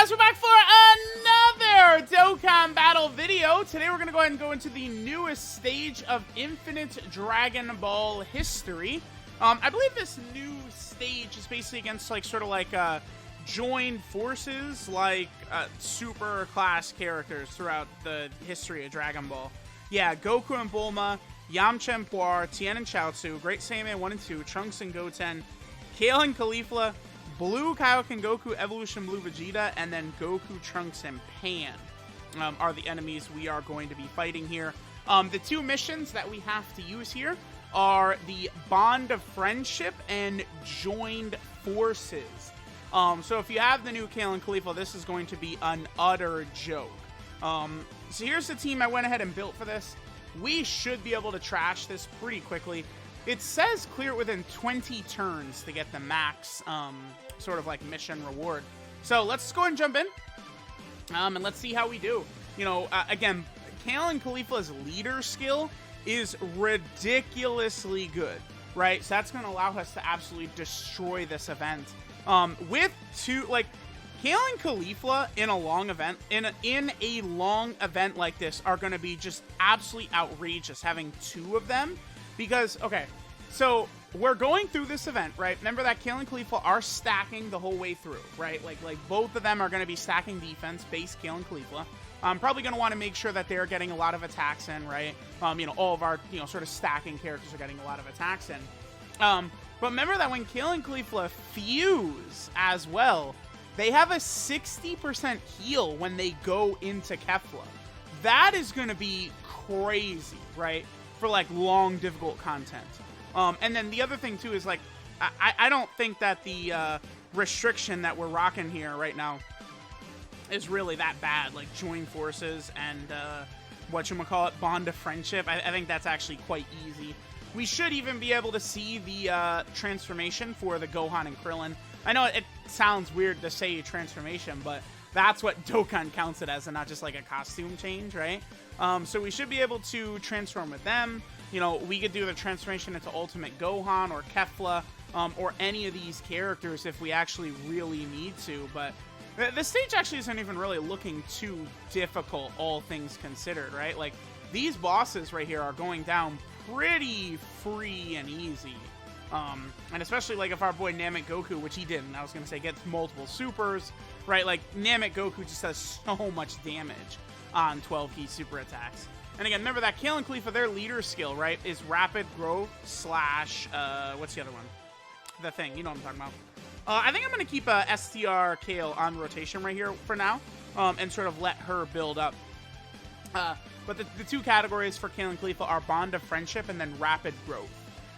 guys, we're back for another Dokkan battle video. Today we're going to go ahead and go into the newest stage of Infinite Dragon Ball history. I believe this new stage is basically against joined forces, super class characters throughout the history of Dragon Ball. Yeah, Goku and Bulma, Yamcha and Puar, Tien and Chaozu, Great Saiyaman 1 and 2, Trunks and Goten, Kale and Caulifla, Blue Kaioken Goku, Evolution Blue Vegeta, and then Goku, Trunks, and Pan are the enemies we are going to be fighting here. The two missions that we have to use here are the Bond of Friendship and Joined Forces. So if you have the new Kale and Caulifla, this is going to be an utter joke. So here's the team I went ahead and built for this. We should be able to trash this pretty quickly. It says clear it within 20 turns to get the max mission reward. So let's go and jump in, and let's see how we do. Again, Kale and Caulifla's leader skill is ridiculously good, right? So that's going to allow us to absolutely destroy this event. With two, Kale and Caulifla in a long event, in a long event like this, are going to be just absolutely outrageous having two of them. Because, okay, so we're going through this event, right? Remember that Kale and Caulifla are stacking the whole way through, right? Like both of them are going to be stacking defense, base Kale and Caulifla. I'm probably going to want to make sure that they're getting a lot of attacks in, right? All of our, sort of stacking characters are getting a lot of attacks in. But remember that when Kale and Caulifla fuse as well, they have a 60% heal when they go into Kefla. That is going to be crazy, right? For long difficult content. And then the other thing too is I don't think that the restriction that we're rocking here right now is really that bad. Join forces and Bond of Friendship. I think that's actually quite easy. We should even be able to see the transformation for the Gohan and Krillin. I know it sounds weird to say transformation, but that's what Dokkan counts it as, and not just a costume change, right? So we should be able to transform with them. We could do the transformation into Ultimate Gohan or Kefla, or any of these characters if we actually really need to. But the stage actually isn't even really looking too difficult, all things considered, right? These bosses right here are going down pretty free and easy. And especially if our boy Namek Goku, which he didn't, I was going to say, gets multiple supers, right? Namek Goku just does so much damage on 12 key super attacks. And again, remember that Kale and Caulifla, their leader skill, right, is Rapid Growth slash, what's the other one? The thing, you know what I'm talking about. I think I'm going to keep STR Kale on rotation right here for now, and sort of let her build up. But the two categories for Kale and Caulifla are Bond of Friendship and then Rapid Growth,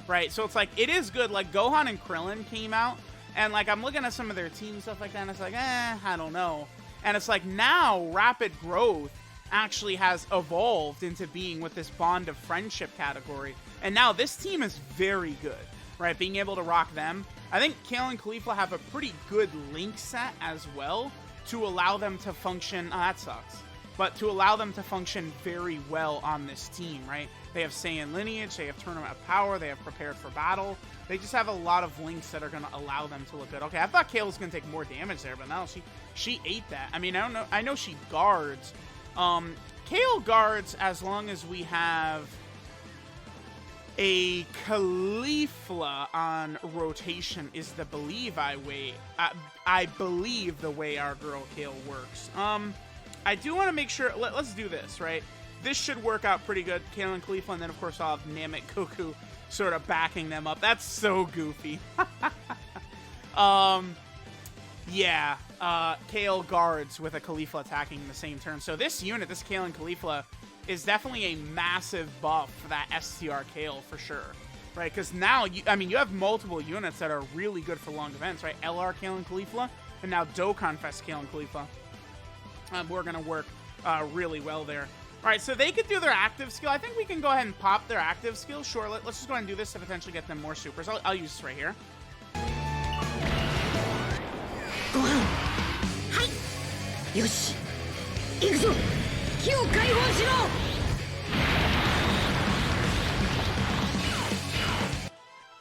right? So it's it is good. Gohan and Krillin came out, and I'm looking at some of their team stuff like that, and it's I don't know. And it's now Rapid Growth actually has evolved into being with this Bond of Friendship category, and now this team is very good, right? Being able to rock them. I think Kale and Caulifla have a pretty good link set as well to allow them to function. Oh, that sucks. But to allow them to function very well on this team, right? They have Saiyan Lineage, they have Tournament of Power, they have Prepared for Battle. They just have a lot of links that are going to allow them to look good. Okay, I thought Kale was going to take more damage there, but no, she ate that. I mean, I know she guards. Kale guards as long as we have a Caulifla on rotation is the I believe the way our girl Kale works. I do want to make sure, let's do this, right? This should work out pretty good, Kale and Caulifla, and then of course I'll have Namek Goku sort of backing them up. That's so goofy. Yeah, Kale guards with a Caulifla attacking in the same turn. So this unit, this Kale and Caulifla, is definitely a massive buff for that STR Kale for sure, right? Because now, you have multiple units that are really good for long events, right? LR Kale and Caulifla, and now Dokkan Fest Kale and Caulifla. We're going to work really well there. All right, so they could do their active skill. I think we can go ahead and pop their active skill. Sure, let's just go ahead and do this to potentially get them more supers. I'll use this right here.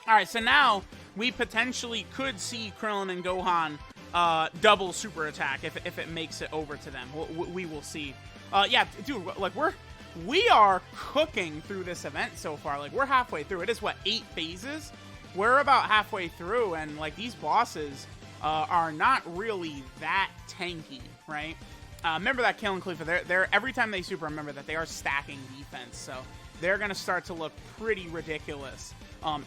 All right, so now we potentially could see Krillin and Gohan double super attack if it makes it over to them. We will see. Yeah, dude, like we are cooking through this event so far. Like, we're halfway through. It is, what, 8 phases? We're about halfway through, and, like, these bosses are not really that tanky, right? Remember that Kale and Khalifa, they're every time they super, remember that they are stacking defense, so they're going to start to look pretty ridiculous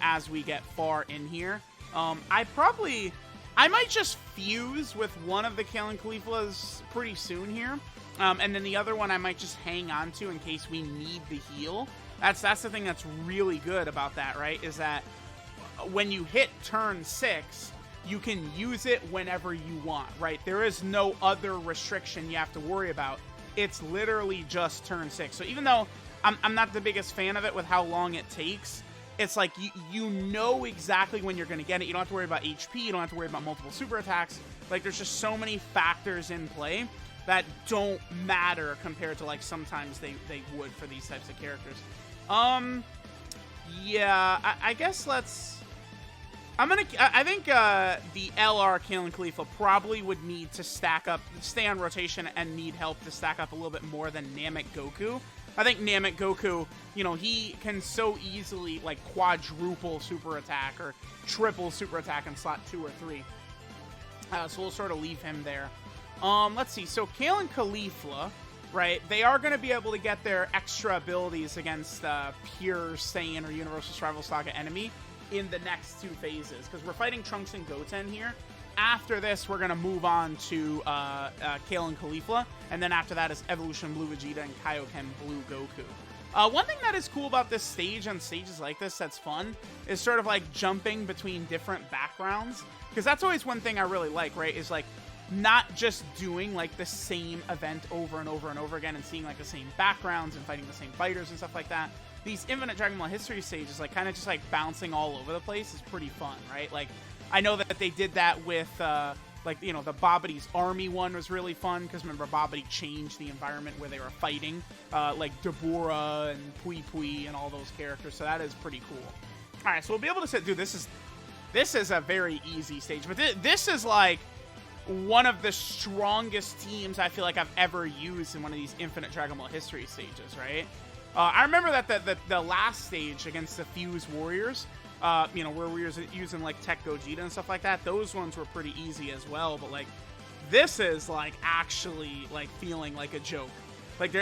as we get far in here. I might just fuse with one of the Kale and Khalifas pretty soon here. And then the other one I might just hang on to in case we need the heal. That's the thing that's really good about that, right? Is that when you hit turn 6, you can use it whenever you want, right? There is no other restriction you have to worry about. It's literally just turn 6. So even though I'm not the biggest fan of it with how long it takes, it's like you know exactly when you're going to get it. You don't have to worry about HP. You don't have to worry about multiple super attacks. Like, there's just so many factors in play that don't matter compared to, like, sometimes they would for these types of characters. Yeah, I guess let's... I think the LR Kale and Khalifa probably would need to stack up, stay on rotation, and need help to stack up a little bit more than Namek Goku. I think Namek Goku, you know, he can so easily, like, quadruple super attack or triple super attack in slot 2 or 3. So we'll sort of leave him there. Let's see. So Kale and Khalifa, right, they are going to be able to get their extra abilities against pure Saiyan or Universal Survival Saga enemy in the next 2 phases, because we're fighting Trunks and Goten here. After this, we're going to move on to Kale and Khalifa, and then after that is Evolution Blue Vegeta and Kaioken Blue Goku. One thing that is cool about this stage and stages like this that's fun is sort of like jumping between different backgrounds, because that's always one thing I really like, right, is like not just doing like the same event over and over and over again and seeing like the same backgrounds and fighting the same fighters and stuff like that. These Infinite Dragon Ball history stages, like kind of just like bouncing all over the place, is pretty fun, right? Like, I know that they did that with like, you know, the Babadi's Army one was really fun, because remember, Babadi changed the environment where they were fighting, like Deborah and Pui Pui and all those characters, so that is pretty cool. Alright, so we'll be able to say, dude, this is a very easy stage, but this is like one of the strongest teams I feel like I've ever used in one of these Infinite Dragon Ball history stages, right? I remember that the last stage against the Fuse Warriors, you know, where we were using like TEQ Gogeta and stuff like that, those ones were pretty easy as well, but like, this is like actually like feeling like a joke. Like,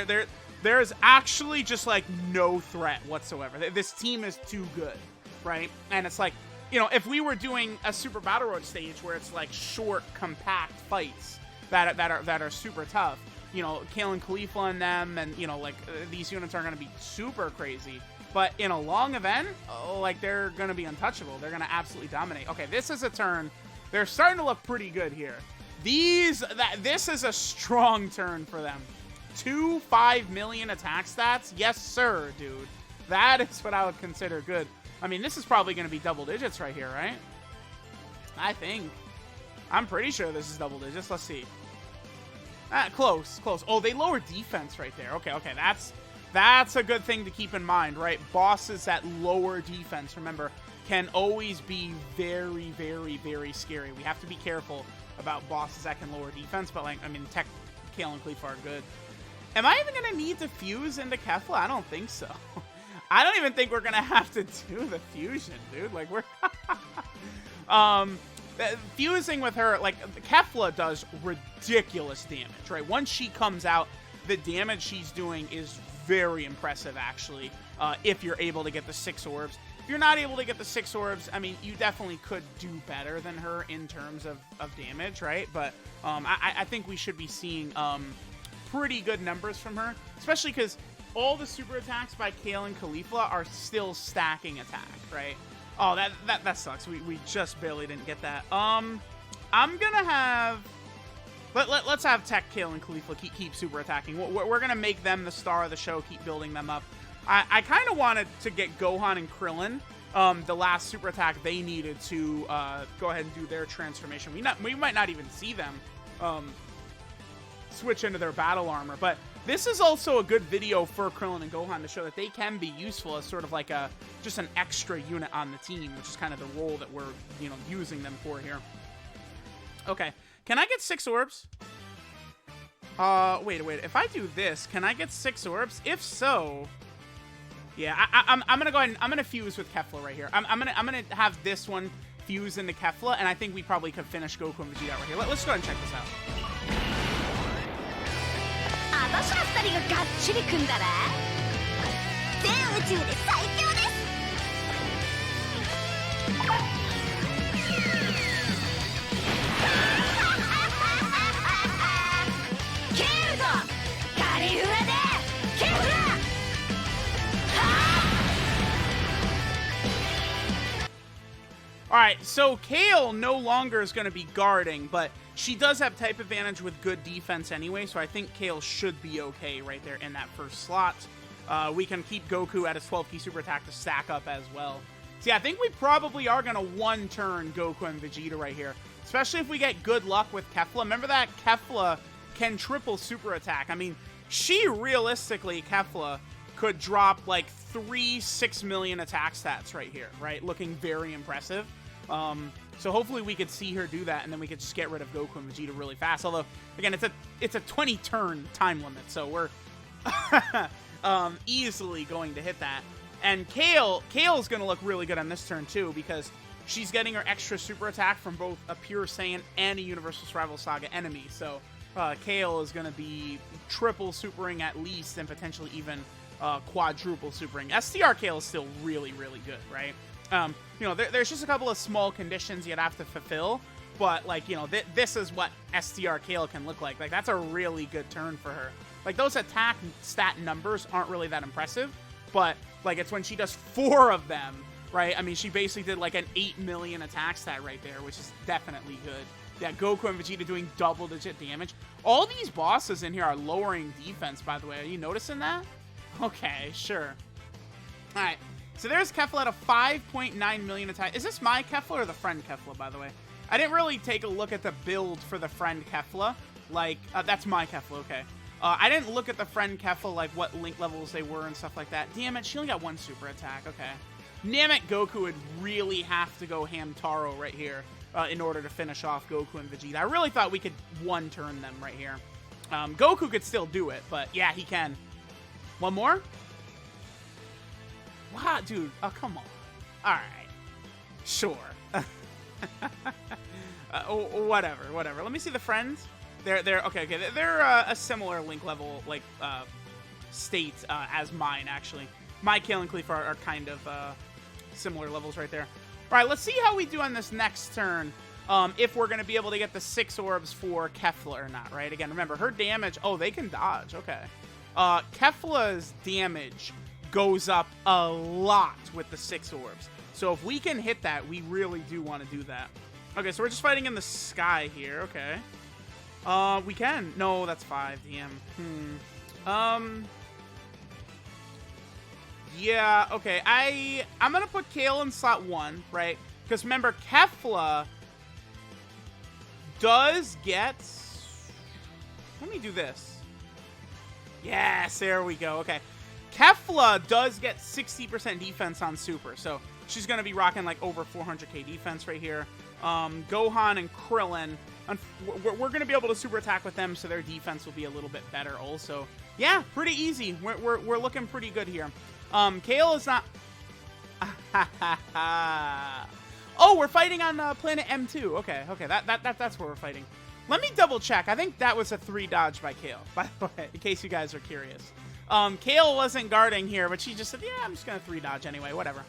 there's actually just like no threat whatsoever. This team is too good, right? And it's like, you know, if we were doing a Super Battle Road stage where it's like short, compact fights that are super tough, you know, Kale and Khalifa and them, and, you know, like, these units are going to be super crazy. But in a long event, like, they're going to be untouchable. They're going to absolutely dominate. Okay, this is a turn. They're starting to look pretty good here. This is a strong turn for them. 5 million attack stats? Yes, sir, dude. That is what I would consider good. I mean, this is probably going to be double digits right here, right? I think. I'm pretty sure this is double digits. Let's see. Close. Oh, they lower defense right there. Okay. That's a good thing to keep in mind, right? Bosses that lower defense, remember, can always be very, very, very scary. We have to be careful about bosses that can lower defense, but, like, I mean, TEQ, Kale, and Khalifa are good. Am I even going to need to fuse into Kefla? I don't think so. I don't even think we're going to have to do the fusion, dude. Like, we're... fusing with her, like, Kefla does ridiculous damage, right? Once she comes out, the damage she's doing is very impressive, actually, if you're able to get the 6 orbs. If you're not able to get the 6 orbs, I mean, you definitely could do better than her in terms of damage, right? But I think we should be seeing pretty good numbers from her, especially because all the super attacks by Kale and Khalifa are still stacking attack, right? Oh, that sucks. We just barely didn't get that. I'm gonna have... Let's have TEQ, Kale, and Khalifa keep super attacking. We're gonna make them the star of the show, keep building them up. I kind of wanted to get Gohan and Krillin, the last super attack they needed to go ahead and do their transformation. We might not even see them switch into their battle armor, but this is also a good video for Krillin and Gohan to show that they can be useful as sort of like just an extra unit on the team, which is kind of the role that we're, you know, using them for here. Okay, Can I get 6 orbs? Wait. If I do this, can I get 6 orbs? If so, yeah, I'm gonna go ahead and I'm gonna fuse with Kefla right here. I'm gonna have this one fuse into Kefla, and I think we probably could finish Goku and Vegeta right here. Let's go ahead and check this out. Alright, so Kale no longer is going to be guarding, but she does have type advantage with good defense anyway, so I think Kale should be okay right there in that first slot. We can keep Goku at his 12-key super attack to stack up as well. So yeah, I think we probably are going to one-turn Goku and Vegeta right here, especially if we get good luck with Kefla. Remember that Kefla can triple super attack. I mean, she realistically, Kefla, could drop like 6 million attack stats right here, right? Looking very impressive. So hopefully we could see her do that, and then we could just get rid of Goku and Vegeta really fast. Although, again, it's a 20-turn time limit, so we're easily going to hit that. And Kale's going to look really good on this turn, too, because she's getting her extra super attack from both a Pure Saiyan and a Universal Survival Saga enemy. So Kale is going to be triple supering at least, and potentially even quadruple supering. STR Kale is still really, really good, right? You know, there's just a couple of small conditions you'd have to fulfill, but, like, you know, this is what STR Kale can look like. Like, that's a really good turn for her. Like, those attack stat numbers aren't really that impressive, but, like, it's when she does 4 of them, right? I mean, she basically did, like, an 8 million attack stat right there, which is definitely good. Yeah, Goku and Vegeta doing double-digit damage. All these bosses in here are lowering defense, by the way. Are you noticing that? Okay, sure. All right. So there's Kefla at a 5.9 million attack. Is this my Kefla or the friend Kefla, by the way? I didn't really take a look at the build for the friend Kefla. Like, that's my Kefla, okay. I didn't look at the friend Kefla, like what link levels they were and stuff like that. Damn it, she only got 1 super attack, okay. Namek Goku would really have to go Hamtaro right here in order to finish off Goku and Vegeta. I really thought we could one-turn them right here. Goku could still do it, but yeah, he can. One more? Wow, dude. Oh, come on. All right. Sure. Whatever. Let me see the friends. They're okay. They're a similar link level, like, state as mine, actually. My Kale and Cleef are kind of similar levels right there. All right, let's see how we do on this next turn. If we're going to be able to get the 6 orbs for Kefla or not, right? Again, remember, her damage... Oh, they can dodge. Okay. Kefla's damage goes up a lot with the 6 orbs. So if we can hit that, we really do want to do that. Okay, so we're just fighting in the sky here. Okay. We can. No, that's 5. Damn. Yeah, okay. I'm going to put Kale in slot 1, right? Because remember, Kefla does get... Let me do this. Yes, there we go. Okay. Kefla does get 60% defense on Super, so she's going to be rocking like over 400k defense right here. Gohan and Krillin, we're going to be able to super attack with them, so their defense will be a little bit better also. Yeah, pretty easy. We're looking pretty good here. Kale is not... Oh, we're fighting on planet M2. Okay, that's where we're fighting. Let me double check. I think that was a 3 dodge by Kale, by the way, in case you guys are curious. Kale wasn't guarding here, but she just said, yeah, I'm just going to 3 dodge anyway, whatever.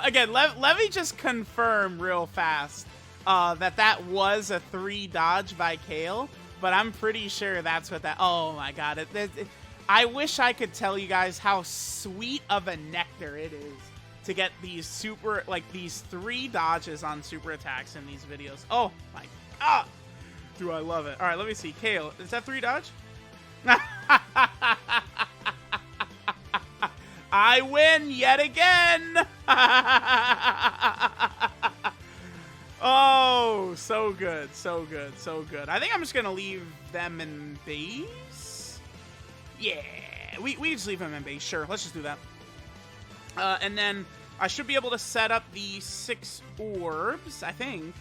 Again, let me just confirm real fast that was a 3 dodge by Kale, but I'm pretty sure that's what that... Oh, my God. I wish I could tell you guys how sweet of a nectar it is to get these super, like, these 3 dodges on super attacks in these videos. Oh, my God. Do I love it. All right, let me see. Kale, is that 3 dodge? I win yet again. Oh, so good, so good, so good. I think I'm just going to leave them in base. Yeah, we just leave them in base. Sure, let's just do that. And then I should be able to set up the 6 orbs, I think.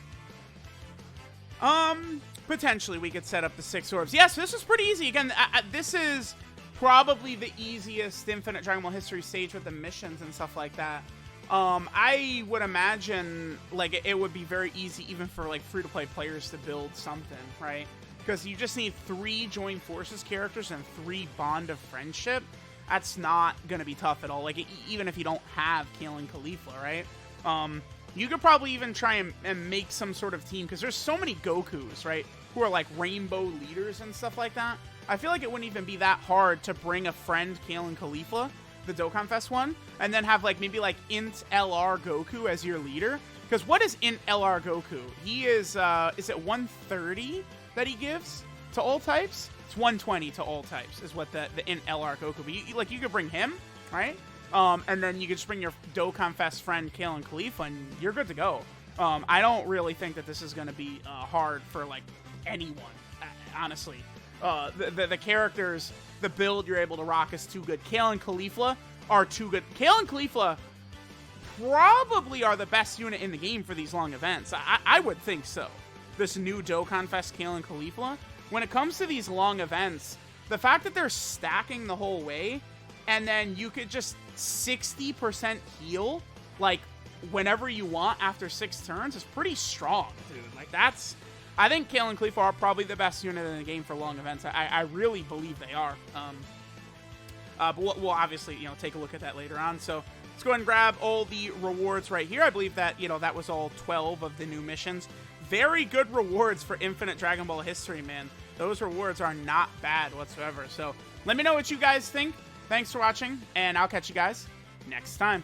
Potentially we could set up the 6 orbs. Yes, this is pretty easy. Again, this is probably the easiest Infinite Dragon Ball history stage with the missions and stuff like that. I would imagine, like, it would be very easy even for, like, free-to-play players to build something, right? Because you just need 3 Join Forces characters and 3 Bond of Friendship. That's not going to be tough at all, like, even if you don't have Kale and Caulifla, right? You could probably even try and make some sort of team, because there's so many Gokus, right, who are, like, rainbow leaders and stuff like that. I feel like it wouldn't even be that hard to bring a friend Kale and Caulifla, the Dokkan Fest one, and then have, like, maybe, like, Int LR Goku as your leader. Because what is Int LR Goku? He is it 130 that he gives to all types? It's 120 to all types is what the Int LR Goku, but you could bring him, right? And then you could just bring your Dokkan Fest friend Kale and Caulifla, and you're good to go. I don't really think that this is going to be hard for, like, anyone, honestly. The characters, the build you're able to rock is too good. Kale and Caulifla are too good. Kale and Caulifla probably are the best unit in the game for these long events. I would think so. This new Dokkan Fest Kale and Caulifla. When it comes to these long events, the fact that they're stacking the whole way, and then you could just 60% heal, like, whenever you want after 6 turns is pretty strong, dude. Like, that's... I think Kale and Caulifla are probably the best unit in the game for long events. I really believe they are. But we'll obviously, take a look at that later on. So let's go ahead and grab all the rewards right here. I believe that, that was all 12 of the new missions. Very good rewards for Infinite Dragon Ball history, man. Those rewards are not bad whatsoever. So let me know what you guys think. Thanks for watching, and I'll catch you guys next time.